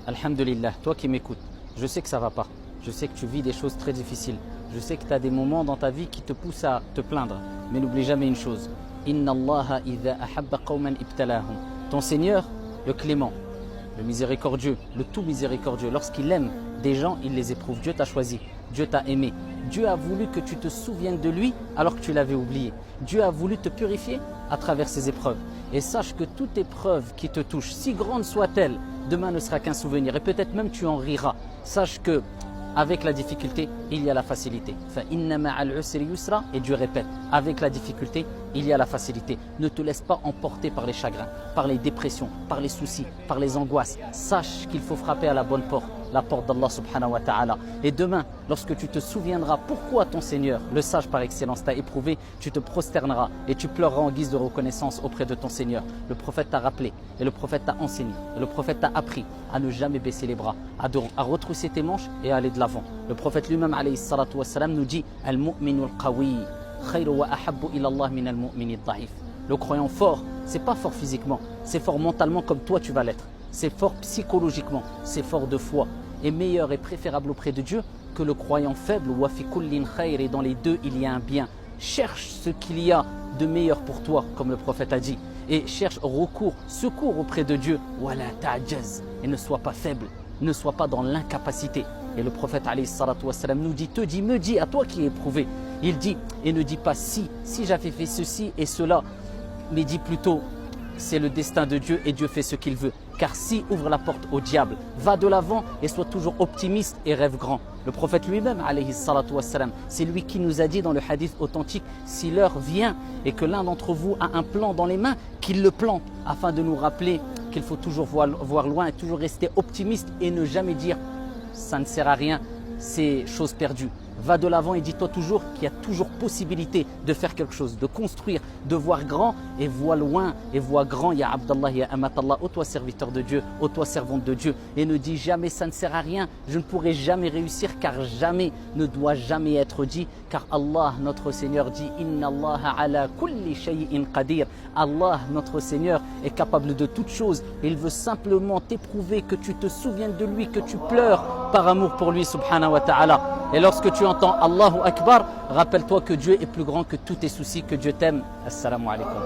Alhamdulillah, toi qui m'écoutes, je sais que ça va pas. Je sais que tu vis des choses très difficiles. Je sais que tu as des moments dans ta vie qui te poussent à te plaindre. Mais n'oublie jamais une chose. Inna Allaha idha ahabba qawman ibtalahum. Ton Seigneur, le clément, le miséricordieux, le tout miséricordieux, lorsqu'il aime des gens, il les éprouve. Dieu t'a choisi, Dieu t'a aimé. Dieu a voulu que tu te souviennes de lui alors que tu l'avais oublié. Dieu a voulu te purifier à travers ces épreuves. Et sache que toute épreuve qui te touche, si grande soit-elle, demain ne sera qu'un souvenir. Et peut-être même tu en riras. Sache que avec la difficulté, il y a la facilité. Et Dieu répète, avec la difficulté, il y a la facilité. Ne te laisse pas emporter par les chagrins, par les dépressions, par les soucis, par les angoisses. Sache qu'il faut frapper à la bonne porte, la porte d'Allah subhanahu wa ta'ala. Et demain, lorsque tu te souviendras pourquoi ton Seigneur, le sage par excellence, t'a éprouvé, tu te prosterneras et tu pleureras en guise de reconnaissance auprès de ton Seigneur. Le prophète t'a rappelé et le prophète t'a enseigné et le prophète t'a appris à ne jamais baisser les bras, à retrousser tes manches et à aller de l'avant. Le prophète lui-même alayhi salatu wassalam, nous dit « Al-mu'minu al-qawi khayru wa ahabbu ila Allah min al-mu'mini al-da'if » Le croyant fort, c'est pas fort physiquement, c'est fort mentalement comme toi tu vas l'être. C'est fort psychologiquement, c'est fort de foi. Et meilleur et préférable auprès de Dieu que le croyant faible. Wa fi kullin khayr, et dans les deux il y a un bien. Cherche ce qu'il y a de meilleur pour toi, comme le prophète a dit. Et cherche secours auprès de Dieu. Wala ta'jaz, et ne sois pas faible, ne sois pas dans l'incapacité. Et le prophète alayhi salatu wassalam nous dit, me dit, à toi qui es éprouvé. Il dit, et ne dis pas si j'avais fait ceci et cela, mais dis plutôt, c'est le destin de Dieu et Dieu fait ce qu'il veut. Car si ouvre la porte au diable, va de l'avant et sois toujours optimiste et rêve grand. Le prophète lui-même, alayhi salatu wassalam, c'est lui qui nous a dit dans le hadith authentique, si l'heure vient et que l'un d'entre vous a un plan dans les mains, qu'il le plante, afin de nous rappeler qu'il faut toujours voir loin et toujours rester optimiste et ne jamais dire ça ne sert à rien, c'est chose perdue. Va de l'avant et dis-toi toujours qu'il y a toujours possibilité de faire quelque chose, de construire, de voir grand et vois loin et vois grand. Ya Abdallah, ya Amatallah, ô toi serviteur de Dieu, ô toi servante de Dieu. Et ne dis jamais ça ne sert à rien, je ne pourrai jamais réussir, car jamais ne doit jamais être dit. Car Allah, notre Seigneur, dit Inna Allah ala kulli shay'in qadir. Allah, notre Seigneur, est capable de toutes choses. Il veut simplement t'éprouver, que tu te souviennes de lui, que tu pleures par amour pour lui, subhanahu wa ta'ala. Et lorsque tu entends Allahu Akbar, rappelle-toi que Dieu est plus grand que tous tes soucis, que Dieu t'aime. Assalamu alaikum.